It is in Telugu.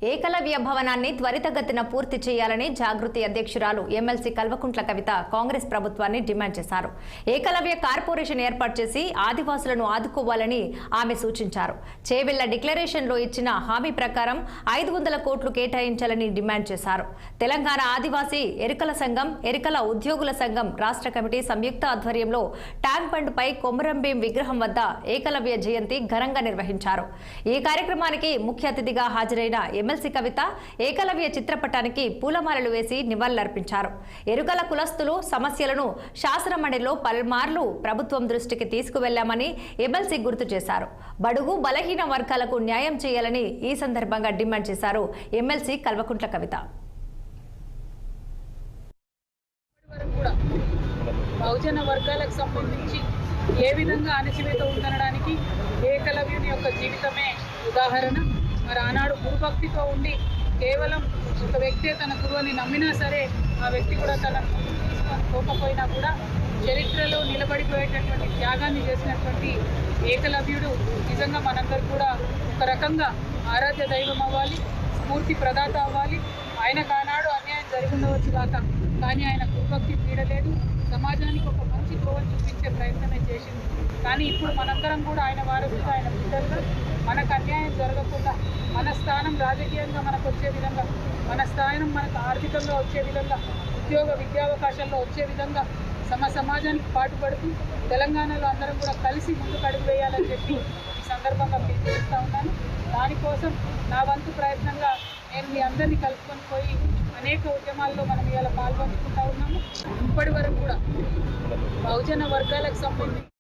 ఏకలవ్య భవనాన్ని త్వరితగతిన పూర్తి చేయాలని జాగృతి అధ్యక్షురాలు ఎమ్మెల్సీ కల్వకుంట్ల కవిత కాంగ్రెస్ ప్రభుత్వాన్ని డిమాండ్ చేశారు. ఏకలవ్య కార్పొరేషన్ ఏర్పాటు చేసి ఆదివాసులను ఆదుకోవాలని ఆమె సూచించారు. చేవెళ్ల డిక్లరేషన్లో ఇచ్చిన హామీ ప్రకారం 500 కోట్లు కేటాయించాలని డిమాండ్ చేశారు. తెలంగాణ ఆదివాసీ ఎరుకల సంఘం, ఎరుకల ఉద్యోగుల సంఘం రాష్ట్ర కమిటీ సంయుక్త ఆధ్వర్యంలో ట్యాంక్ బండ్పై కొమరంభీం విగ్రహం వద్ద ఏకలవ్య జయంతి ఘనంగా నిర్వహించారు. ఈ కార్యక్రమానికి ముఖ్య అతిథిగా హాజరైన ఎమ్మెల్సీ కవిత ఏకలవ్య చిత్రపటానికి పూలమాలలు వేసి నివాళులర్పించారు. ఎరుకల కులస్తులు సమస్యలను శాసనమండలిలో పలుమార్లు ప్రభుత్వం దృష్టికి తీసుకువెళ్లామని ఎమ్మెల్సీ గుర్తు చేశారు. బడుగు బలహీన వర్గాలకు న్యాయం చేయాలని ఈ సందర్భంగా డిమాండ్ చేశారు ఎమ్మెల్సీ కల్వకుంట్ల కవిత. బహుజన వర్గాలకు సంబంధించి ఏ విధంగా అణచివేత ఉందనడానికి ఏకలవ్యుని యొక్క జీవితమే ఉదాహరణ. మరి ఆనాడు గురుభక్తితో ఉండి కేవలం ఒక వ్యక్తే తన గురువుని నమ్మినా సరే ఆ వ్యక్తి కూడా తనను తీసుకొని పోకపోయినా కూడా చరిత్రలో నిలబడిపోయేటటువంటి త్యాగాన్ని చేసినటువంటి ఏకలవ్యుడు నిజంగా మనందరూ కూడా ఒక రకంగా ఆరాధ్య దైవం అవ్వాలి, స్ఫూర్తి ప్రదాత అవ్వాలి. ఆయనకు ఆనాడు అన్యాయం జరిగి ఉండవచ్చు కాక, కానీ ఆయన గురుభక్తి పీడలేదు, సమాజానికి ఒక మంచి కోవలు చూపించే ప్రయత్నమే చేసింది. కానీ ఇప్పుడు మనందరం కూడా ఆయన వారసుగా, ఆయన బిడ్డలుగా మనకు అన్యాయం జరగకుండా, మన స్థానం రాజకీయంగా మనకు వచ్చే విధంగా, మన స్థానం మనకు ఆర్థికంగా వచ్చే విధంగా, ఉద్యోగ విద్యావకాశాల్లో వచ్చే విధంగా సమాజానికి పాటుపడుతూ తెలంగాణలో అందరం కూడా కలిసి ముందుకు అడుగు వేయాలని చెప్పి ఈ సందర్భంగా పిలుపునిస్తూ ఉన్నాను. దానికోసం నా వంతు ప్రయత్నంగా నేను మీ అందరినీ కలుపుకొని పోయి అనేక ఉద్యమాల్లో మనం ఇవాళ పాల్పంచుకుంటూ ఉన్నాము. ఇప్పటి వరకు కూడా బహుజన వర్గాలకు సంబంధించి